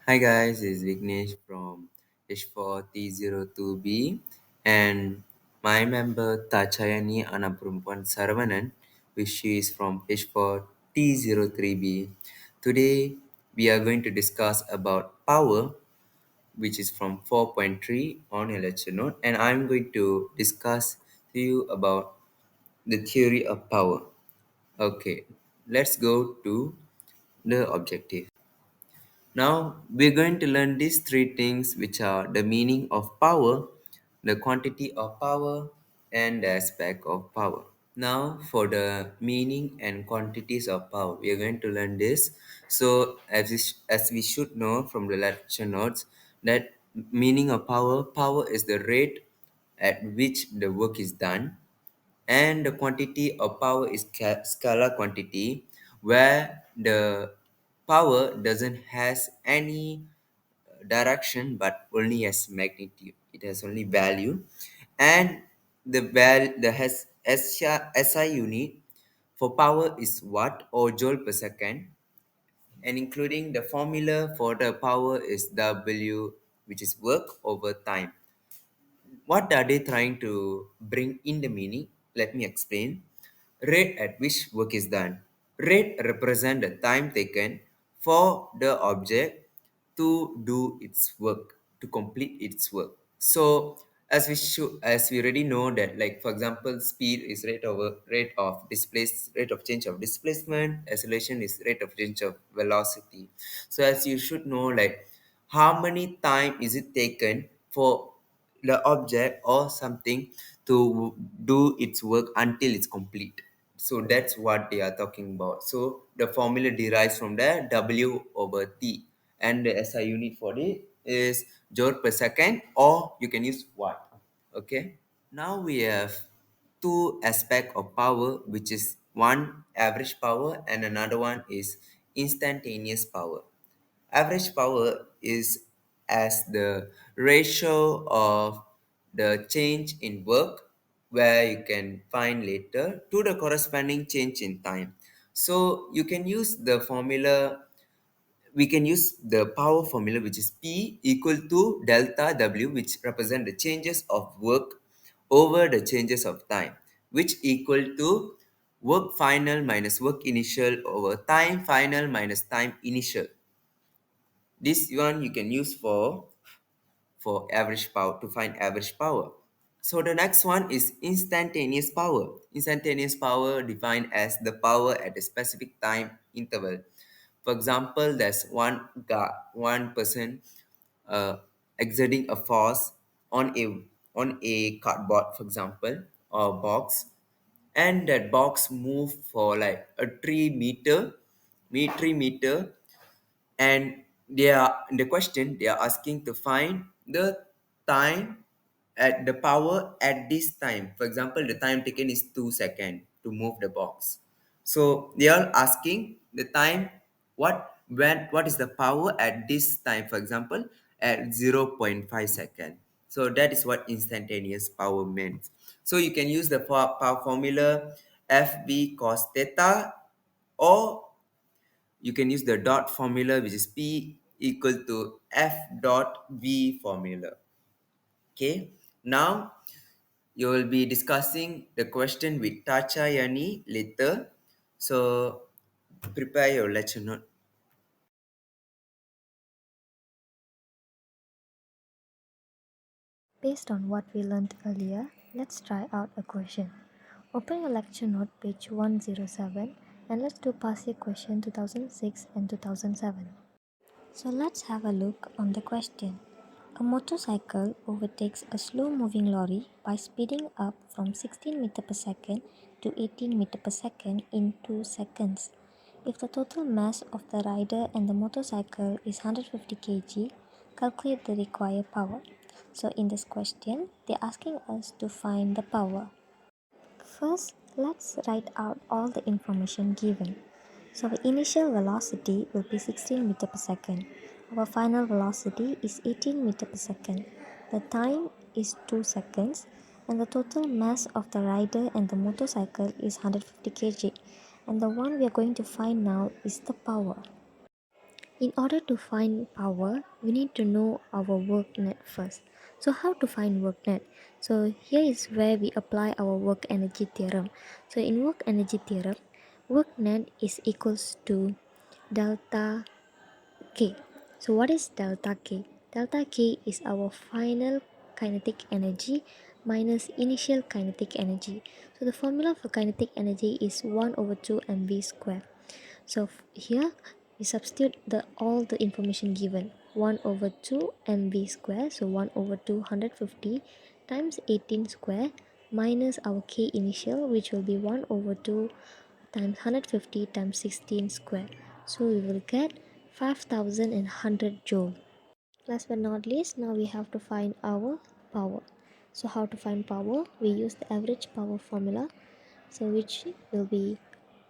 Hi guys, this is Vignesh from H4T02B and my member Tachayani Anaprumpan Saravanan, which is from H4T03B. Today we are going to discuss about power, which is from 4.3 on your lecture note, and I'm going to discuss to you about the theory of power. Okay, let's go to the objective. Now we're going to learn these three things, which are the meaning of power, the quantity of power, and the aspect of power. Now for the meaning and quantities of power, we are going to learn this. So as we should know from the lecture notes that meaning of power, power is the rate at which the work is done, and the quantity of power is scalar quantity, where the power doesn't has any direction but only has magnitude, it has only value. And the has SI unit for power is watt or joule per second, and including the formula for the power is W, which is work over time. What are they trying to bring in the meaning? Let me explain. Rate at which work is done. Rate represent the time taken for the object to do its work, to complete its work. So as we already know that, like for example, speed is rate of change of displacement, acceleration is rate of change of velocity. So as you should know, like how many time is it taken for the object or something to do its work until it's complete. So that's what they are talking about. So the formula derives from the W over T, and the SI unit for it is joule per second, or you can use watt. Okay. Now we have two aspects of power, which is one average power and another one is instantaneous power. Average power is as the ratio of the change in work, where you can find later, to the corresponding change in time. So you can use the formula, we can use the power formula, which is P equal to delta W, which represent the changes of work over the changes of time, which equal to work final minus work initial over time final minus time initial. This one you can use for average power, to find average power. So the next one is instantaneous power. Instantaneous power defined as the power at a specific time interval. For example, there's one person exerting a force on a cardboard, for example, or box, and that box move for like a 3 meter, and they are in the question they are asking to find the time at the power at this time. For example, the time taken is 2 seconds to move the box. So they are asking the time, what is the power at this time, for example at 0.5 second. So that is what instantaneous power meant. So you can use the power formula FV cos theta, or you can use the dot formula, which is P equal to F dot V formula. Okay. Now you will be discussing the question with Tacha Yani later. So prepare your lecture note. Based on what we learned earlier, let's try out a question. Open your lecture note page 107 and let's do past year question 2006 and 2007. So let's have a look on the question. A motorcycle overtakes a slow moving lorry by speeding up from 16 meter per second to 18 meter per second in 2 seconds. If the total mass of the rider and the motorcycle is 150 kg, calculate the required power. So in this question, they're asking us to find the power. First, let's write out all the information given. So the initial velocity will be 16 meter per second. Our final velocity is 18 meter per second. The time is 2 seconds and the total mass of the rider and the motorcycle is 150 kg. And the one we are going to find now is the power. In order to find power, we need to know our work net first. So how to find work net? So here is where we apply our work energy theorem. So in work energy theorem, work net is equals to delta K. So what is delta K? Delta K is our final kinetic energy minus initial kinetic energy. So the formula for kinetic energy is 1 over 2 mv square. So here we substitute all the information given, 1 over 2 mv square, so 1 over 250 times 18 square minus our k initial, which will be 1 over 2 times 150 times 16 square. So we will get 5100 joule. Last but not least, now we have to find our power. So how to find power? We use the average power formula, so which will be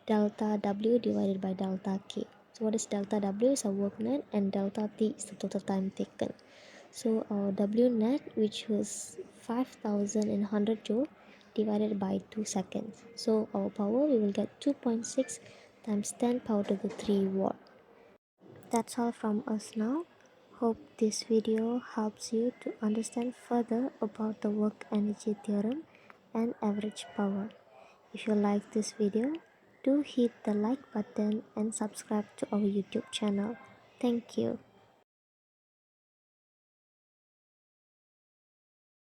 delta W divided by delta K. So what is delta W? Is a work net, and delta T is the total time taken. So our W net, which was 5100 joule, divided by 2 seconds. So our power, we will get 2.6 times 10 power to the 3 watt. That's all from us now. Hope this video helps you to understand further about the work energy theorem and average power. If you like this video, do hit the like button and subscribe to our YouTube channel. Thank you.